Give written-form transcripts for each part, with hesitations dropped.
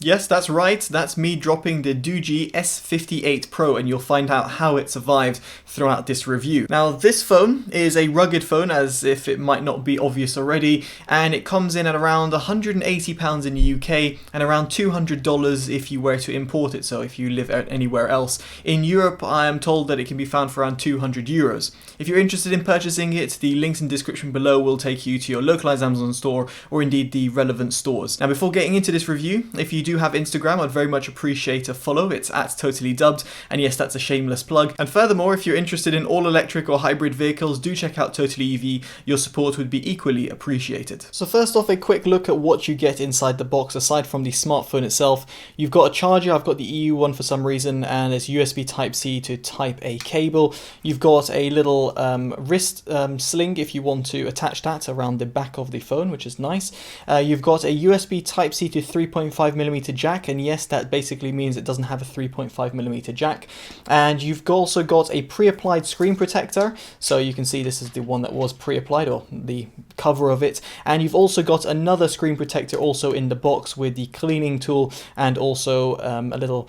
Yes, that's right, that's me dropping the Doogee S58 Pro, and you'll find out how it survived throughout this review. Now, this phone is a rugged phone, as if it might not be obvious already, and it comes in at around £180 in the UK and around $200 if you were to import it, so if you live anywhere else. In Europe, I am told that it can be found for around €200. If you're interested in purchasing it, the links in the description below will take you to your localized Amazon store or indeed the relevant stores. Now, before getting into this review, if you do have Instagram, I'd very much appreciate a follow. It's at TotallyDubbed, and yes, that's a shameless plug. And furthermore, if you're interested in all electric or hybrid vehicles, do check out Totally EV. Your support would be equally appreciated. So first off, a quick look at what you get inside the box. Aside from the smartphone itself, you've got a charger. I've got the EU one for some reason, and it's USB Type-C to Type-A cable. You've got a little wrist sling if you want to attach that around the back of the phone, which is nice. You've got a USB Type-C to 3.5mm jack, and yes, that basically means it doesn't have a 3.5mm jack. And you've also got a pre-applied screen protector, so you can see this is the one that was pre-applied, or the cover of it. And you've also got another screen protector also in the box with the cleaning tool and also a little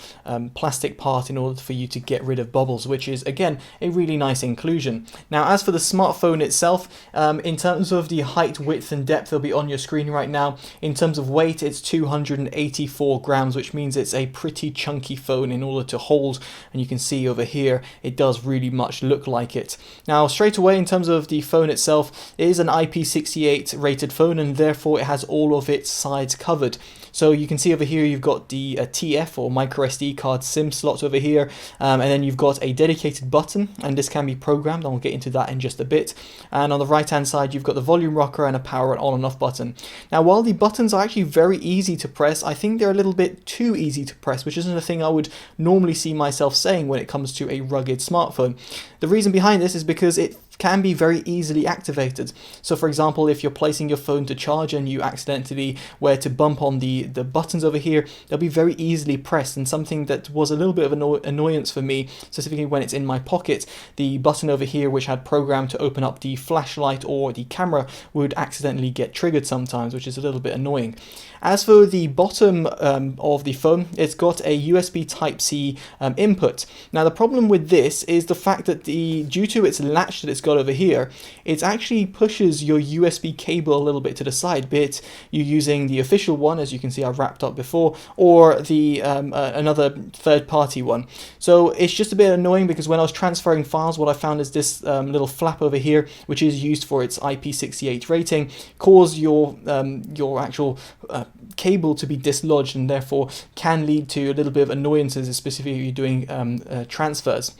plastic part in order for you to get rid of bubbles, which is again a really nice inclusion. Now, as for the smartphone itself, in terms of the height, width and depth, they'll be on your screen right now. In terms of weight, it's 284 grams, which means it's a pretty chunky phone in order to hold, and you can see over here it does really much look like it. Now, straight away, in terms of the phone itself, it is an IP68 rated phone, and therefore it has all of its sides covered. So you can see over here you've got the TF or micro SD card SIM slot over here, and then you've got a dedicated button, and this can be programmed. I'll get into that in just a bit. And on the right hand side you've got the volume rocker and a power on and off button. Now, while the buttons are actually very easy to press, I think they're a little bit too easy to press, which isn't a thing I would normally see myself saying when it comes to a rugged smartphone. The reason behind this is because it can be very easily activated. So for example, if you're placing your phone to charge and you accidentally were to bump on the buttons over here, they'll be very easily pressed. And something that was a little bit of an annoyance for me, specifically when it's in my pocket, the button over here which had programmed to open up the flashlight or the camera would accidentally get triggered sometimes, which is a little bit annoying. As for the bottom of the phone, it's got a USB Type-C input. Now, the problem with this is the fact that due to its latch that it's got over here, it actually pushes your USB cable a little bit to the side, be it you using the official one, as you can see I've wrapped up before, or the another third-party one. So it's just a bit annoying because when I was transferring files, what I found is this little flap over here, which is used for its IP68 rating, caused your actual cable to be dislodged, and therefore can lead to a little bit of annoyances, specifically if you're doing transfers.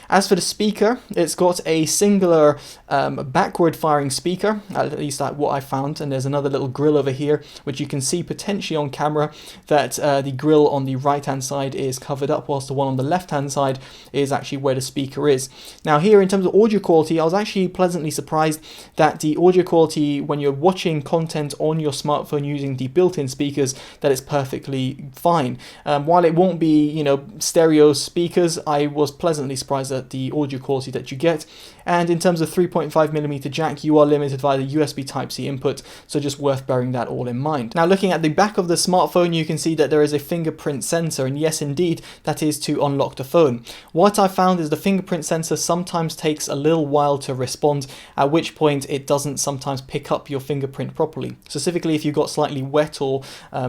As for the speaker, it's got a singular backward firing speaker, at least that's what I found, and there's another little grill over here which you can see potentially on camera that the grill on the right hand side is covered up, whilst the one on the left hand side is actually where the speaker is. Now here, in terms of audio quality, I was actually pleasantly surprised that the audio quality when you're watching content on your smartphone using the built-in speakers, that it's perfectly fine. While it won't be, you know, stereo speakers, I was pleasantly surprised at the audio quality that you get. And in terms of 3.5mm jack, you are limited via the USB Type-C input, so just worth bearing that all in mind. Now, looking at the back of the smartphone, you can see that there is a fingerprint sensor, and yes, indeed, that is to unlock the phone. What I found is the fingerprint sensor sometimes takes a little while to respond, at which point it doesn't sometimes pick up your fingerprint properly. Specifically, if you've got slightly wet or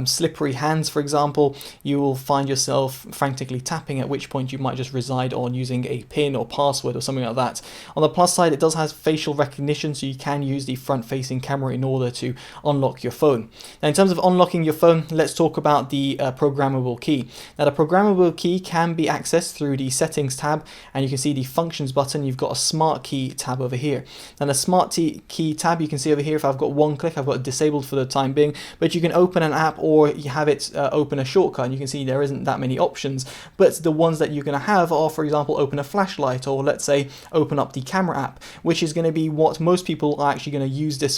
slippery hands, for example, you will find yourself frantically tapping, at which point you might just reside on using a PIN or password or something like that. On the plus side, it does have facial recognition, so you can use the front-facing camera in order to unlock your phone. Now, in terms of unlocking your phone, let's talk about the programmable key. Now, the programmable key can be accessed through the settings tab, and you can see the functions button. You've got a smart key tab over here. Now, the smart key tab, you can see over here, if I've got one click, I've got it disabled for the time being, but you can open an app or you have it open a shortcut, and you can see there isn't that many options, but the ones that you're going to have are, for example, open a flashlight, or let's say open up the camera app, which is going to be what most people are actually going to use this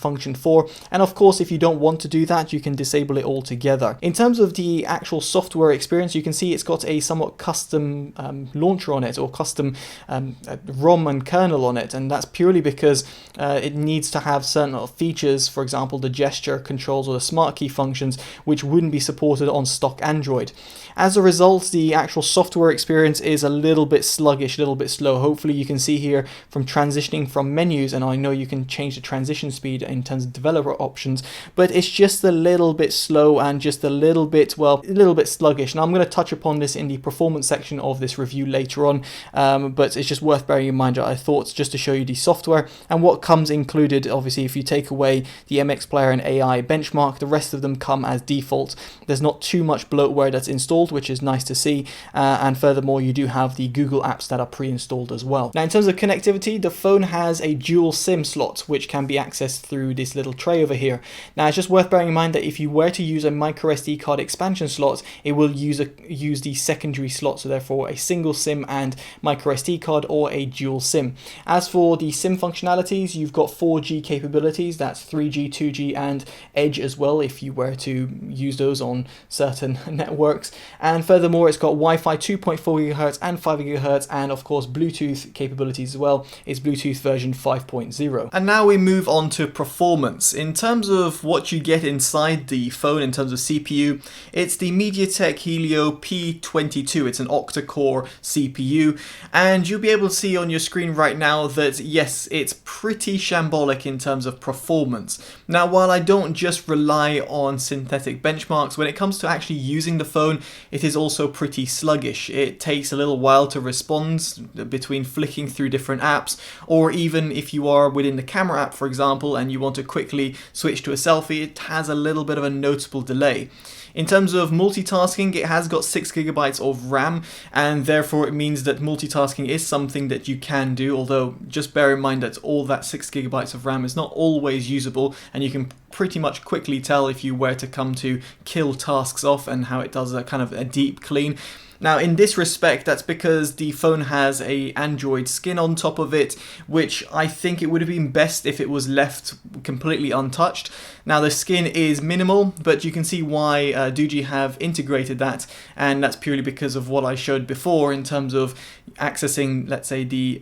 function for. And of course, if you don't want to do that, you can disable it altogether. In terms of the actual software experience, you can see it's got a somewhat custom launcher on it, or custom ROM and kernel on it, and that's purely because it needs to have certain features, for example the gesture controls or the smart key functions, which wouldn't be supported on stock Android. As a result, the actual software experience is a little bit sluggish, a little bit slow. Hopefully you can see here from transitioning from menus, and I know you can change the transition speed in terms of developer options, but it's just a little bit slow and just a little bit, well, a little bit sluggish. Now I'm going to touch upon this in the performance section of this review later on, but it's just worth bearing in mind, I thought, just to show you the software and what comes included. Obviously, if you take away the MX Player and AI benchmark, the rest of them come as default. There's not too much bloatware that's installed, which is nice to see, and furthermore you do have the Google apps that are pre-installed as well. Now in terms of connectivity, the phone has a dual SIM slot which can be accessed through this little tray over here. Now it's just worth bearing in mind that if you were to use a micro SD card expansion slot, it will use the secondary slot, so therefore a single SIM and micro SD card, or a dual SIM. As for the SIM functionalities, you've got 4G capabilities, that's 3G, 2G and Edge as well if you were to use those on certain networks. And furthermore, it's got Wi-Fi 2.4 GHz and 5 GHz, and of course Bluetooth capabilities as well. It's Bluetooth version 5.0. And now we move on to performance. In terms of what you get inside the phone in terms of CPU, it's the MediaTek Helio P22. It's an octa-core CPU, and you'll be able to see on your screen right now that yes, it's pretty shambolic in terms of performance. Now, while I don't just rely on synthetic benchmarks, when it comes to actually using the phone, it is also pretty sluggish. It takes a little while to respond between flicking through different apps, or even if you are within the camera app, for example, and you want to quickly switch to a selfie, it has a little bit of a noticeable delay. In terms of multitasking, it has got 6 GB of RAM, and therefore it means that multitasking is something that you can do, although just bear in mind that all that 6 GB of RAM is not always usable, and you can pretty much quickly tell if you were to come to kill tasks off and how it does a kind of a deep clean. Now in this respect, that's because the phone has a Android skin on top of it, which I think it would have been best if it was left completely untouched. Now the skin is minimal, but you can see why Doogee have integrated that, and that's purely because of what I showed before in terms of accessing, let's say, the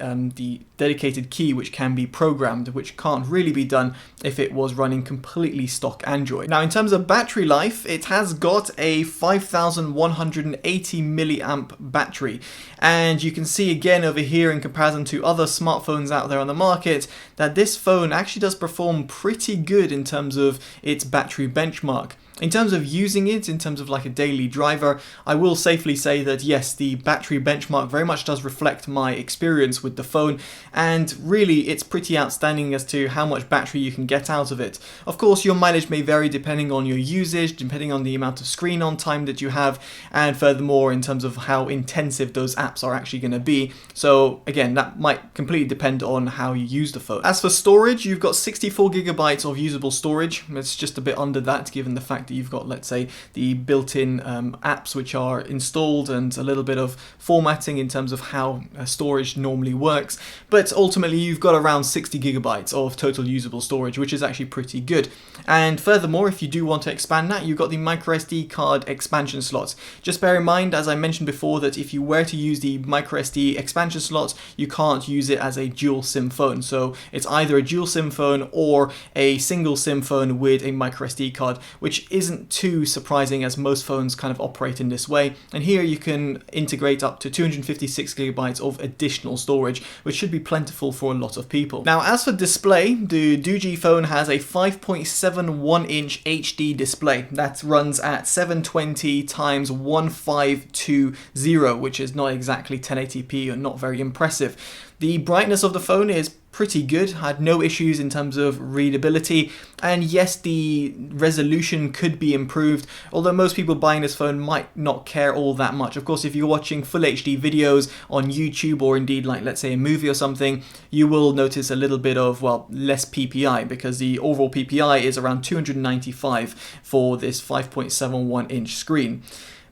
dedicated key which can be programmed, which can't really be done if it was running completely stock Android. Now in terms of battery life, it has got a 5180 milliamp battery, and you can see again over here in comparison to other smartphones out there on the market that this phone actually does perform pretty good in terms of its battery benchmark. In terms of using it, in terms of like a daily driver, I will safely say that yes, the battery benchmark very much does reflect my experience with the phone, and really it's pretty outstanding as to how much battery you can get out of it. Of course, your mileage may vary depending on your usage, depending on the amount of screen on time that you have, and furthermore in terms of how intensive those apps are actually going to be. So again, that might completely depend on how you use the phone. As for storage, you've got 64 GB of usable storage. It's just a bit under that given the fact that you've got, let's say, the built-in apps which are installed and a little bit of formatting in terms of how storage normally works, but ultimately you've got around 60 GB of total usable storage, which is actually pretty good. And furthermore, if you do want to expand that, you've got the micro SD card expansion slots. Just bear in mind, as I mentioned before, that if you were to use the micro SD expansion slots, you can't use it as a dual SIM phone. So it's either a dual SIM phone or a single SIM phone with a micro SD card, which isn't too surprising as most phones kind of operate in this way. And here you can integrate up to 256 GB of additional storage, which should be plentiful for a lot of people. Now, as for display, the Doogee phone has a 5.71-inch HD display that runs at 720 x 1520, which is not exactly 1080p and not very impressive. The brightness of the phone is pretty good, had no issues in terms of readability, and yes, the resolution could be improved, although most people buying this phone might not care all that much. Of course, if you're watching full HD videos on YouTube, or indeed like let's say a movie or something, you will notice a little bit of, well, less PPI, because the overall PPI is around 295 for this 5.71-inch screen.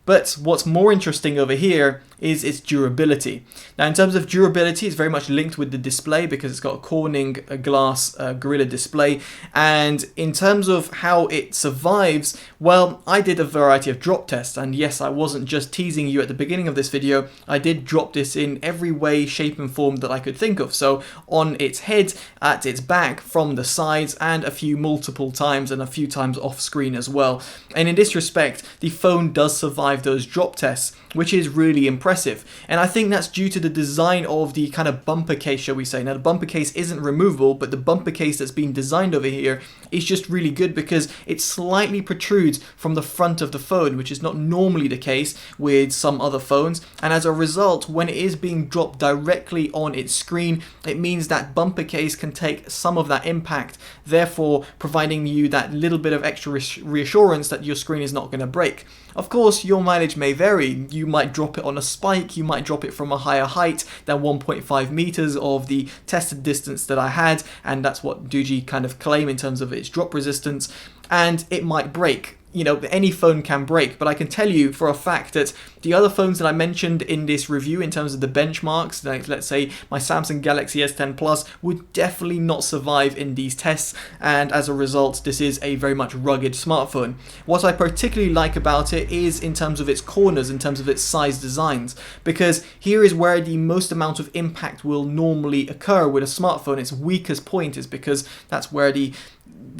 But what's more interesting over here is its durability. Now, in terms of durability, it's very much linked with the display because it's got a Corning glass Gorilla display. And in terms of how it survives, well, I did a variety of drop tests, and yes, I wasn't just teasing you at the beginning of this video. I did drop this in every way, shape and form that I could think of. So on its head, at its back, from the sides, and a few multiple times and a few times off screen as well. And in this respect, the phone does survive those drop tests, which is really impressive. And I think that's due to the design of the kind of bumper case, shall we say. Now, the bumper case isn't removable, but the bumper case that's been designed over here is just really good because it slightly protrudes from the front of the phone, which is not normally the case with some other phones. And as a result, when it is being dropped directly on its screen, it means that bumper case can take some of that impact, therefore providing you that little bit of extra reassurance that your screen is not going to break. Of course, your mileage may vary. You might drop it on a spike, you might drop it from a higher height than 1.5 meters of the tested distance that I had, and that's what Doogee kind of claim in terms of its drop resistance, and it might break. You know, any phone can break, but I can tell you for a fact that the other phones that I mentioned in this review in terms of the benchmarks, like let's say my Samsung Galaxy S10 Plus, would definitely not survive in these tests, and as a result, this is a very much rugged smartphone. What I particularly like about it is in terms of its corners, in terms of its size designs, because here is where the most amount of impact will normally occur with a smartphone. Its weakest point is because that's where the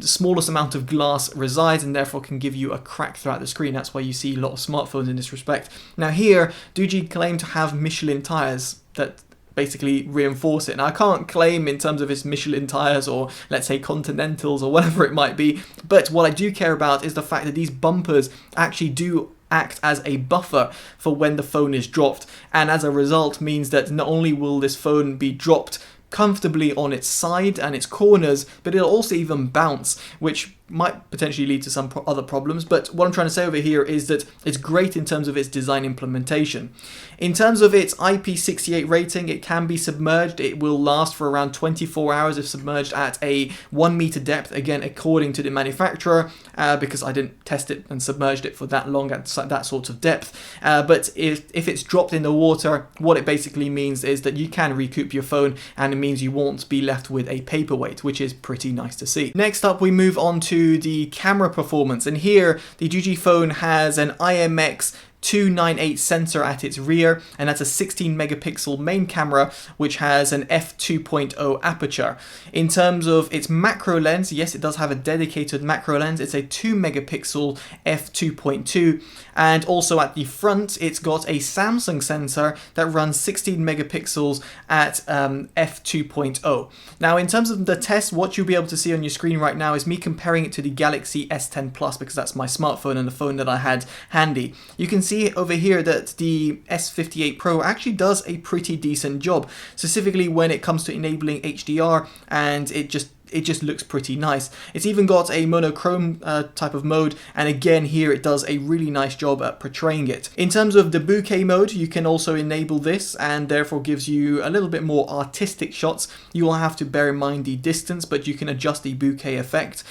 smallest amount of glass resides and therefore can give you a crack throughout the screen. That's why you see a lot of smartphones in this respect. Now here, Doogee claim to have Michelin tires that basically reinforce it. Now I can't claim in terms of its Michelin tires or let's say Continentals or whatever it might be, but what I do care about is the fact that these bumpers actually do act as a buffer for when the phone is dropped, and as a result means that not only will this phone be dropped comfortably on its side and its corners, but it'll also even bounce, which might potentially lead to some other problems. But what I'm trying to say over here is that it's great in terms of its design implementation. In terms of its IP68 rating, it can be submerged. It will last for around 24 hours if submerged at a 1 meter depth, again according to the manufacturer, because I didn't test it and submerged it for that long at that sort of depth. But if it's dropped in the water, what it basically means is that you can recoup your phone, and it means you won't be left with a paperweight, which is pretty nice to see. Next up, we move on to the camera performance, and here the Doogee phone has an IMX298 sensor at its rear, and that's a 16 megapixel main camera which has an f2.0 aperture. In terms of its macro lens, yes, it does have a dedicated macro lens. It's a 2 megapixel f2.2, and also at the front it's got a Samsung sensor that runs 16 megapixels at f2.0. Now in terms of the test, what you'll be able to see on your screen right now is me comparing it to the Galaxy S10 Plus, because that's my smartphone and the phone that I had handy. You can see over here that the S58 Pro actually does a pretty decent job, specifically when it comes to enabling HDR, and it just looks pretty nice. It's even got a monochrome type of mode, and again here it does a really nice job at portraying it. In terms of the bokeh mode, you can also enable this, and therefore gives you a little bit more artistic shots. You will have to bear in mind the distance, but you can adjust the bokeh effect,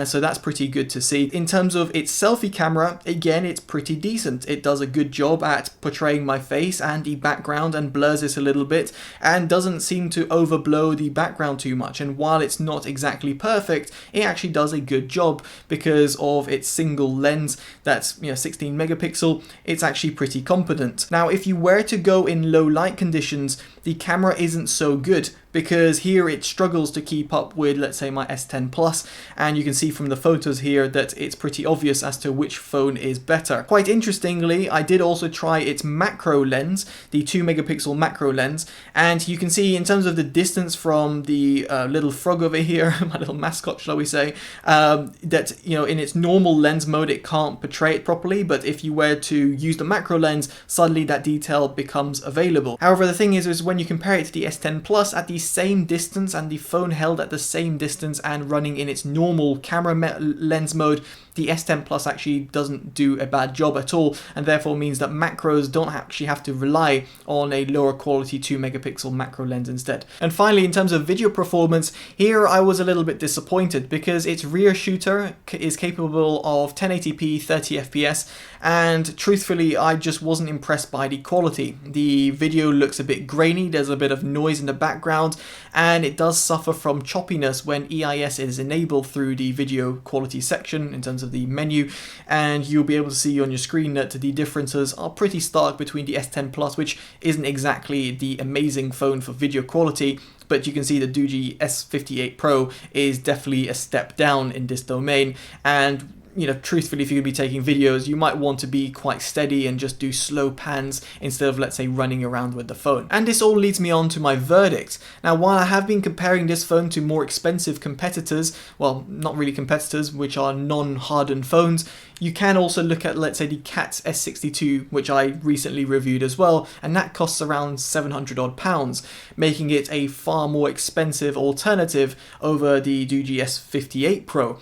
so that's pretty good to see. In terms of its selfie camera, again it's pretty decent. It does a good job at portraying my face and the background, and blurs this a little bit, and doesn't seem to overblow the background too much. And while it's not exactly perfect, it actually does a good job because of its single lens that's 16 megapixel. It's actually pretty competent. Now if you were to go in low light conditions, the camera isn't so good, because here it struggles to keep up with, let's say, my S10 Plus, and you can see from the photos here that it's pretty obvious as to which phone is better. Quite interestingly, I did also try its macro lens, the 2 megapixel macro lens, and you can see in terms of the distance from the little frog over here, my little mascot, shall we say, that in its normal lens mode it can't portray it properly, but if you were to use the macro lens, suddenly that detail becomes available. However, the thing is when you compare it to the S10 Plus at the same distance, and the phone held at the same distance and running in its normal camera lens mode, the S10 Plus actually doesn't do a bad job at all, and therefore means that macros don't actually have to rely on a lower quality 2 megapixel macro lens instead. And finally, in terms of video performance, here I was a little bit disappointed because its rear shooter is capable of 1080p 30 FPS, and truthfully I just wasn't impressed by the quality. The video looks a bit grainy, there's a bit of noise in the background, and it does suffer from choppiness when EIS is enabled through the video quality section in terms of the menu, and you'll be able to see on your screen that the differences are pretty stark between the S10 Plus, which isn't exactly the amazing phone for video quality, but you can see the Doogee S58 Pro is definitely a step down in this domain. And you know, truthfully, if you're going to be taking videos, you might want to be quite steady and just do slow pans instead of, let's say, running around with the phone. And this all leads me on to my verdict. Now, while I have been comparing this phone to more expensive competitors, well, not really competitors, which are non-hardened phones, you can also look at, let's say, the Cat S62, which I recently reviewed as well, and that costs around 700 odd pounds, making it a far more expensive alternative over the Doogee S58 Pro.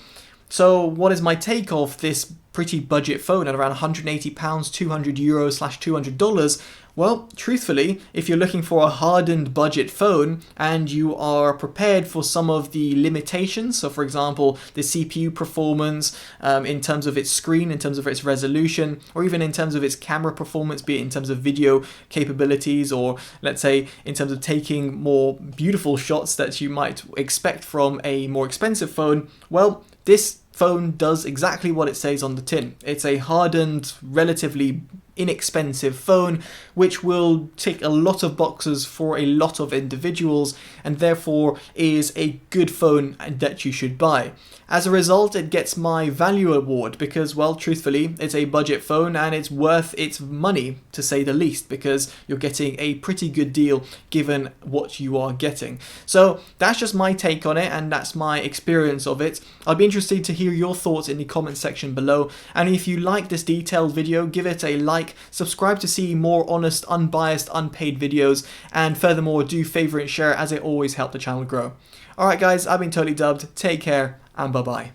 So what is my take of this pretty budget phone at around £180, €200/$200? Well, truthfully, if you're looking for a hardened budget phone and you are prepared for some of the limitations, so for example, the CPU performance in terms of its screen, in terms of its resolution, or even in terms of its camera performance, be it in terms of video capabilities, or let's say in terms of taking more beautiful shots that you might expect from a more expensive phone, well, this phone does exactly what it says on the tin. It's a hardened, relatively inexpensive phone which will tick a lot of boxes for a lot of individuals, and therefore is a good phone that you should buy. As a result, it gets my value award because, well, truthfully, it's a budget phone and it's worth its money, to say the least, because you're getting a pretty good deal given what you are getting. So that's just my take on it, and that's my experience of it. I'd be interested to hear your thoughts in the comment section below, and if you like this detailed video, give it a like, subscribe to see more honest, unbiased, unpaid videos, and furthermore, do favourite and share, as it always helps the channel grow. Alright guys, I've been Totally Dubbed, take care, and bye bye.